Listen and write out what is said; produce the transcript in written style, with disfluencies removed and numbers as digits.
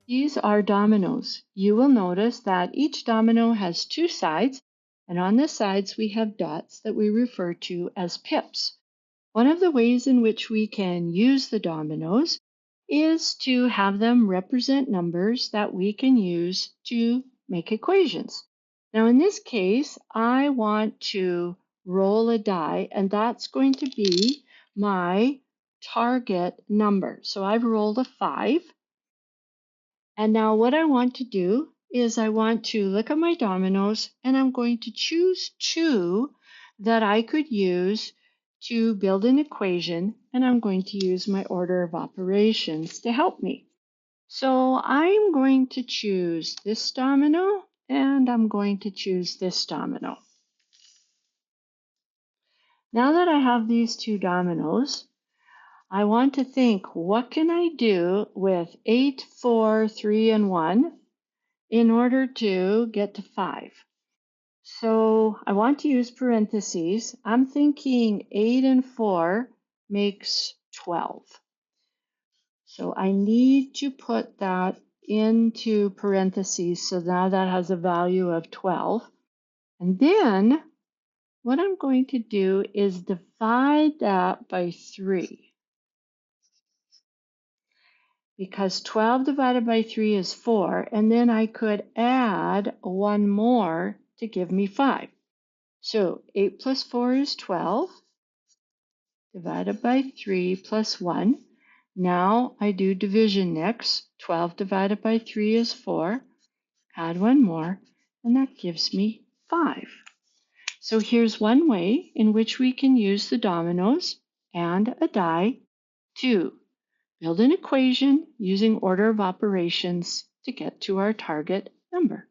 These are dominoes. You will notice that each domino has two sides, and on the sides we have dots that we refer to as pips. One of the ways in which we can use the dominoes is to have them represent numbers that we can use to make equations. Now, in this case, I want to roll a die, and that's going to be my target number. So I've rolled a 5. And now what I want to do is I want to look at my dominoes and I'm going to choose two that I could use to build an equation, and I'm going to use my order of operations to help me. So I'm going to choose this domino and I'm going to choose this domino. Now that I have these two dominoes, I want to think, what can I do with 8, 4, 3, and 1 in order to get to 5? So I want to use parentheses. I'm thinking 8 and 4 makes 12. So I need to put that into parentheses, so now that has a value of 12. And then what I'm going to do is divide that by 3. Because 12 divided by 3 is 4, and then I could add one more to give me 5. So 8 plus 4 is 12, divided by 3 plus 1. Now I do division next. 12 divided by 3 is 4. Add one more, and that gives me 5. So here's one way in which we can use the dominoes and a die to build an equation using order of operations to get to our target number.